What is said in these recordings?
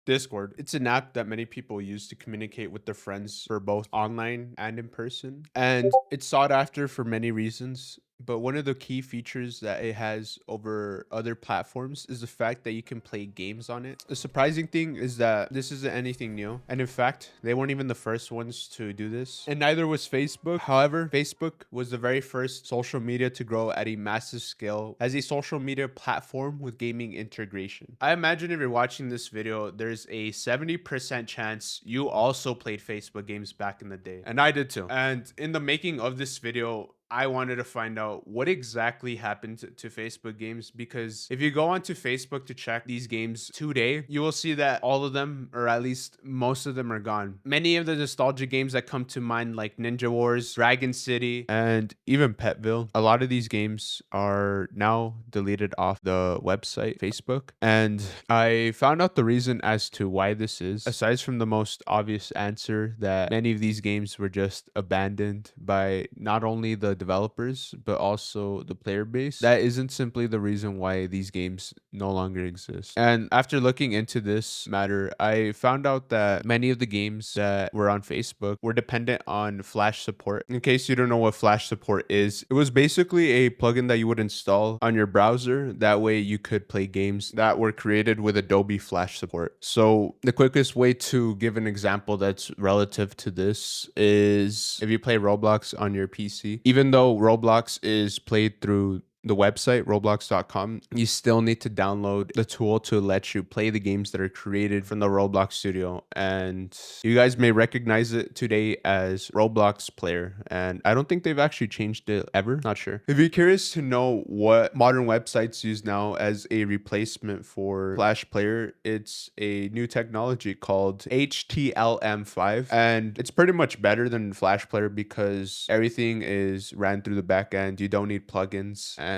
Discord. It's an app that many people use to communicate with their friends for both online and in person. And it's sought after for many reasons. But one of the key features that it has over other platforms is the fact that you can play games on it. The surprising thing is that this isn't anything new. And in fact, they weren't even the first ones to do this. And neither was Facebook. However, Facebook was the very first social media to grow at a massive scale as a social media platform with gaming integration. I imagine if you're watching this video, there's a 70% chance you also played Facebook games back in the day. And I did too. And in the making of this video, I wanted to find out what exactly happened to Facebook games, because if you go onto Facebook to check these games today, you will see that all of them, or at least most of them, are gone. Many of the nostalgia games that come to mind, like Ninja Wars, Dragon City, and even Petville, a lot of these games are now deleted off the website Facebook. And I found out the reason as to why this is, aside from the most obvious answer that many of these games were just abandoned by not only the developers but also the player base. That isn't simply the reason why these games no longer exist. And after looking into this matter, I found out that many of the games that were on Facebook were dependent on Flash support. In case you don't know what Flash support is, it was basically a plugin that you would install on your browser. That way you could play games that were created with Adobe Flash support. So the quickest way to give an example that's relative to this is if you play Roblox on your PC. Even though Roblox is played through the website roblox.com, you still need to download the tool to let you play the games that are created from the Roblox studio. And you guys may recognize it today as Roblox Player, and I don't think they've actually changed it ever, not sure. If you're curious to know what modern websites use now as a replacement for Flash Player, it's a new technology called HTML5, and it's pretty much better than Flash Player because everything is ran through the back end. You don't need plugins, and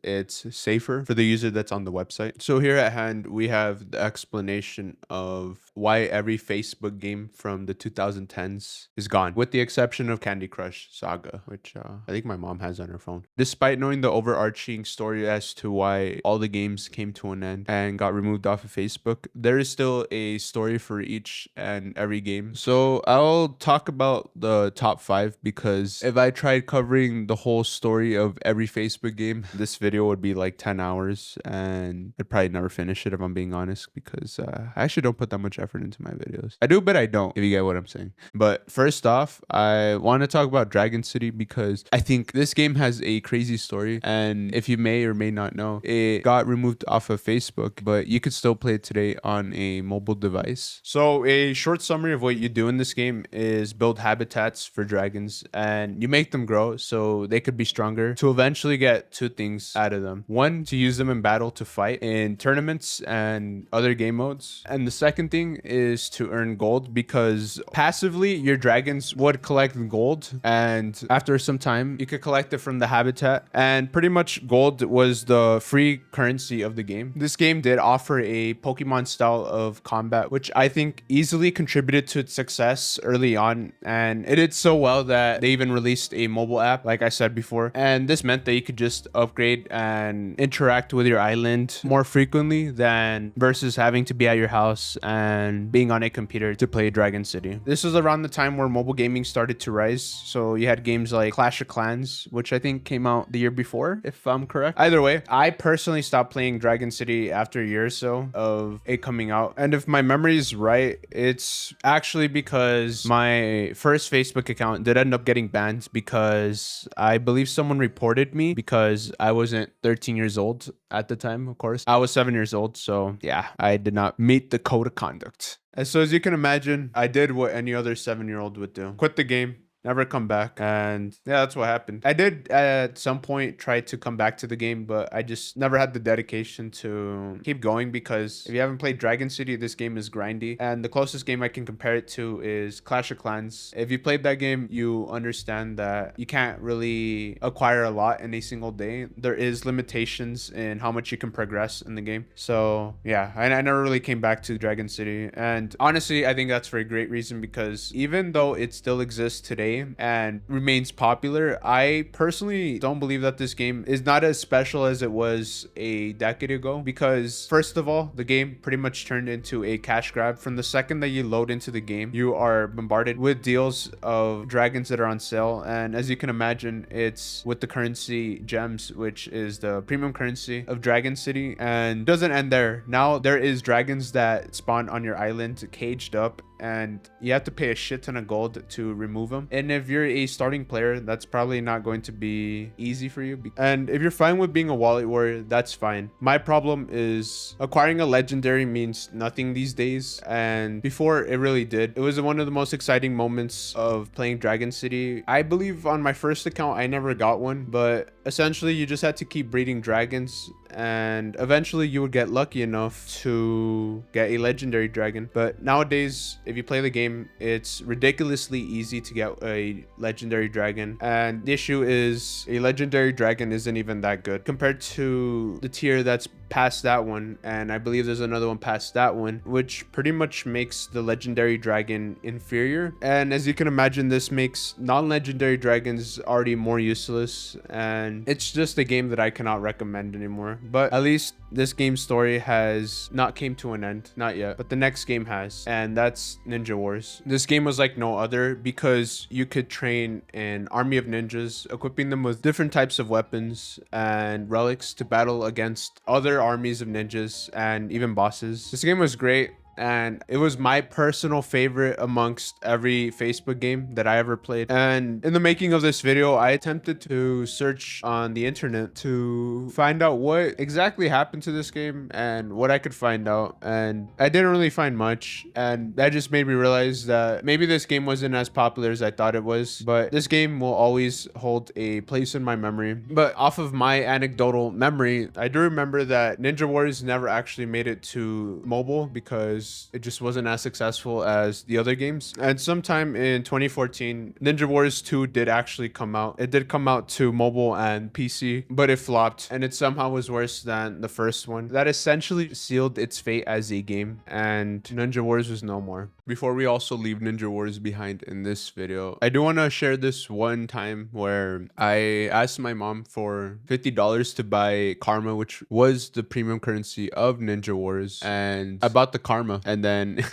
it's safer for the user that's on the website. So here at hand, we have the explanation of why every Facebook game from the 2010s is gone, with the exception of Candy Crush Saga, which I think my mom has on her phone. Despite knowing the overarching story as to why all the games came to an end and got removed off of Facebook, there is still a story for each and every game. So I'll talk about the top 5, because if I tried covering the whole story of every Facebook game, this video would be like 10 hours, and I'd probably never finish it if I'm being honest, because I actually don't put that much effort into my videos. I do, but I don't, if you get what I'm saying. But first off, I want to talk about Dragon City, because I think this game has a crazy story, and if you may or may not know, it got removed off of Facebook, but you could still play it today on a mobile device. So a short summary of what you do in this game is build habitats for dragons, and you make them grow so they could be stronger, to eventually get 2 things out of them. One, to use them in battle to fight in tournaments and other game modes. And the second thing is to earn gold, because passively your dragons would collect gold, and after some time you could collect it from the habitat, and pretty much gold was the free currency of the game. This game did offer a Pokemon style of combat, which I think easily contributed to its success early on, and it did so well that they even released a mobile app, like I said before. And this meant that you could just upgrade and interact with your island more frequently than versus having to be at your house and being on a computer to play Dragon City. This was around the time where mobile gaming started to rise, so you had games like Clash of Clans, which I think came out the year before, if I'm correct. Either way, I personally stopped playing Dragon City after a year or so of it coming out, and if my memory is right, it's actually because my first Facebook account did end up getting banned, because I believe someone reported me because I wasn't 13 years old at the time. Of course, I was 7 years old, so yeah, I did not meet the code of conduct. And so as you can imagine, I did what any other 7-year-old would do: quit the game, never come back. And yeah, that's what happened. I did at some point try to come back to the game, but I just never had the dedication to keep going, because if you haven't played Dragon City, this game is grindy. And the closest game I can compare it to is Clash of Clans. If you played that game, you understand that you can't really acquire a lot in a single day. There is limitations in how much you can progress in the game. So yeah, I never really came back to Dragon City. And honestly, I think that's for a great reason, because even though it still exists today today and remains popular. I personally don't believe that this game is not as special as it was a decade ago, because first of all, the game pretty much turned into a cash grab. From the second that you load into the game, you are bombarded with deals of dragons that are on sale, and as you can imagine, it's with the currency gems, which is the premium currency of Dragon City. And doesn't end there. Now there is dragons that spawn on your island caged up, and you have to pay a shit ton of gold to remove them. And if you're a starting player, that's probably not going to be easy for you. And if you're fine with being a wallet warrior, that's fine. My problem is acquiring a legendary means nothing these days, and before it really did. It was one of the most exciting moments of playing Dragon City. I believe on my first account I never got one, but essentially you just had to keep breeding dragons, and eventually you would get lucky enough to get a legendary dragon. But nowadays, if you play the game, it's ridiculously easy to get a legendary dragon, and the issue is a legendary dragon isn't even that good compared to the tier that's past that one, and I believe there's another one past that one, which pretty much makes the legendary dragon inferior. And as you can imagine, this makes non-legendary dragons already more useless, and it's just a game that I cannot recommend anymore. But at least this game's story has not came to an end, not yet, but the next game has, and that's Ninja Wars. This game was like no other because you could train an army of ninjas, equipping them with different types of weapons and relics to battle against other armies of ninjas and even bosses. This game was great, and it was my personal favorite amongst every Facebook game that I ever played. And in the making of this video, I attempted to search on the internet to find out what exactly happened to this game and what I could find out, and I didn't really find much, and that just made me realize that maybe this game wasn't as popular as I thought it was. But this game will always hold a place in my memory. But off of my anecdotal memory, I do remember that Ninja Wars never actually made it to mobile because it just wasn't as successful as the other games. And sometime in 2014, Ninja Wars 2 did actually come out. It did come out to mobile and PC, but it flopped, and it somehow was worse than the first one. That essentially sealed its fate as a game, and Ninja Wars was no more. Before we also leave Ninja Wars behind in this video, I do want to share this one time where I asked my mom for $50 to buy Karma, which was the premium currency of Ninja Wars, and I bought the Karma. And then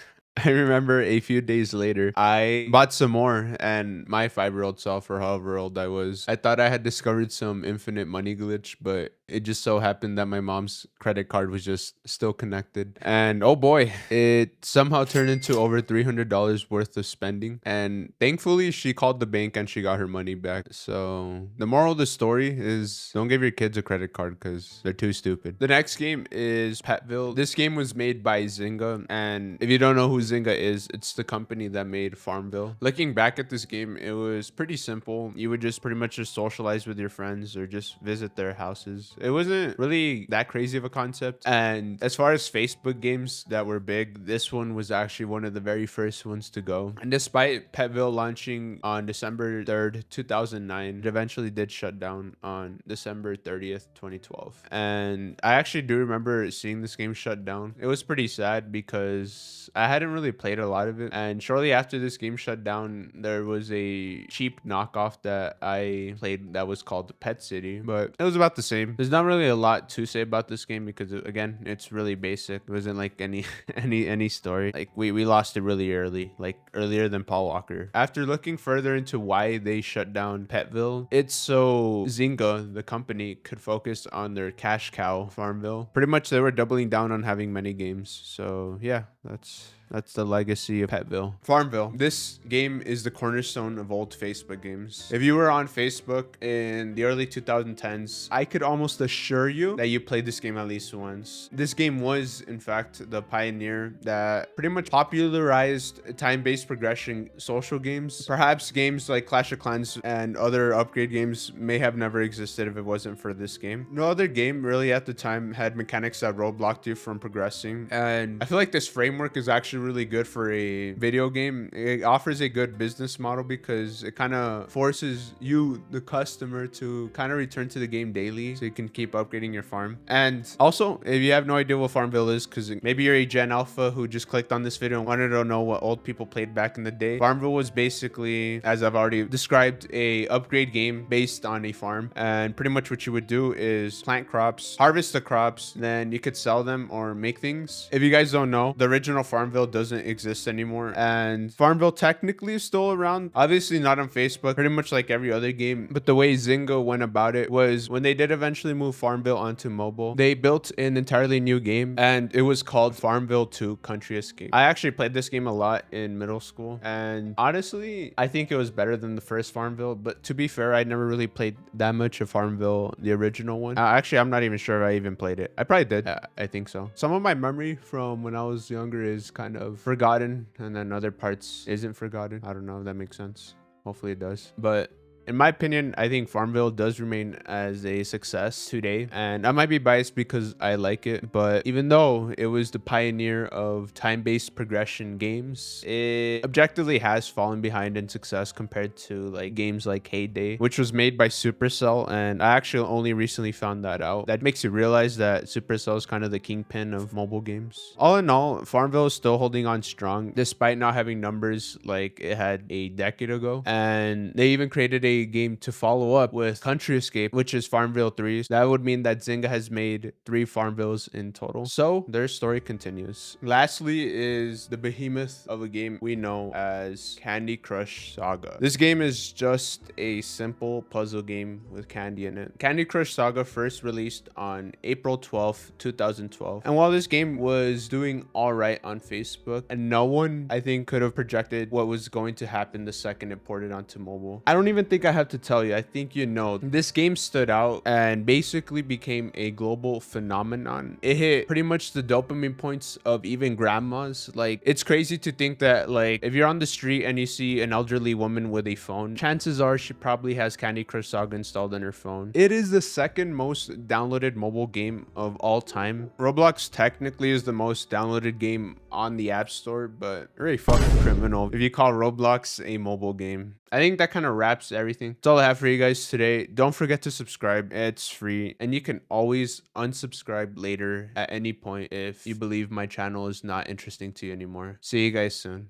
I remember a few days later, I bought some more, and my 5-year-old self, or however old I was, I thought I had discovered some infinite money glitch, but it just so happened that my mom's credit card was just still connected. And oh boy, it somehow turned into over $300 worth of spending. And thankfully, she called the bank and she got her money back. So the moral of the story is don't give your kids a credit card because they're too stupid. The next game is Petville. This game was made by Zynga. And if you don't know who Zynga is, it's the company that made Farmville. Looking back at this game, it was pretty simple. You would just pretty much just socialize with your friends or just visit their houses. It wasn't really that crazy of a concept. And as far as Facebook games that were big, this one was actually one of the very first ones to go. And despite Petville launching on December 3rd, 2009, it eventually did shut down on December 30th, 2012. And I actually do remember seeing this game shut down. It was pretty sad because I hadn't really played a lot of it. And shortly after this game shut down, there was a cheap knockoff that I played that was called Pet City, but it was about the same. There's not really a lot to say about this game because again, it's really basic. It wasn't like any story. Like we lost it really early, like earlier than Paul Walker. After looking further into why they shut down Petville, it's so Zynga, the company, could focus on their cash cow, Farmville. Pretty much they were doubling down on having many games. So yeah, that's the legacy of Petville. Farmville. This game is the cornerstone of old Facebook games. If you were on Facebook in the early 2010s, I could almost assure you that you played this game at least once. This game was, in fact, the pioneer that pretty much popularized time-based progression social games. Perhaps games like Clash of Clans and other upgrade games may have never existed if it wasn't for this game. No other game really at the time had mechanics that roadblocked you from progressing. And I feel like this framework framework is actually really good for a video game. It offers a good business model because it kind of forces you, the customer, to kind of return to the game daily so you can keep upgrading your farm. And also, if you have no idea what Farmville is, because maybe you're a Gen Alpha who just clicked on this video and wanted to know what old people played back in the day, Farmville was basically, as I've already described, a upgrade game based on a farm. And pretty much what you would do is plant crops, harvest the crops, then you could sell them or make things. If you guys don't know, the original Farmville doesn't exist anymore, and Farmville technically is still around, obviously not on Facebook, pretty much like every other game. But the way Zynga went about it was, when they did eventually move Farmville onto mobile, they built an entirely new game, and it was called Farmville 2 Country Escape. I actually played this game a lot in middle school, and honestly, I think it was better than the first Farmville. But to be fair, I never really played that much of Farmville, the original one. Actually, I'm not even sure if I even played it. I probably did. I think so. Some of my memory from when I was younger is kind of forgotten, and then other parts isn't forgotten. I don't know if that makes sense. Hopefully it does. But in my opinion, I think Farmville does remain as a success today. And I might be biased because I like it, but even though it was the pioneer of time-based progression games, it objectively has fallen behind in success compared to like games like Heyday, which was made by Supercell. And I actually only recently found that out. That makes you realize that Supercell is kind of the kingpin of mobile games. All in all, Farmville is still holding on strong despite not having numbers like it had a decade ago. And they even created a game to follow up with Country Escape, which is Farmville 3. That would mean that Zynga has made 3 Farmvilles in total. So their story continues. Lastly is the behemoth of a game we know as Candy Crush Saga. This game is just a simple puzzle game with candy in it. Candy Crush Saga first released on April 12th, 2012. And while this game was doing all right on Facebook, and no one, I think, could have projected what was going to happen the second it ported onto mobile. I don't even think I have to tell you. I think you know. This game stood out and basically became a global phenomenon. It hit pretty much the dopamine points of even grandmas. Like, it's crazy to think that, like, if you're on the street and you see an elderly woman with a phone, chances are she probably has Candy Crush Saga installed on her phone. It is the second most downloaded mobile game of all time. Roblox technically is the most downloaded game on the App Store, but you're a fucking criminal if you call Roblox a mobile game. I think that kind of wraps everything. That's all I have for you guys today. Don't forget to subscribe. It's free, and you can always unsubscribe later at any point if you believe my channel is not interesting to you anymore. See you guys soon.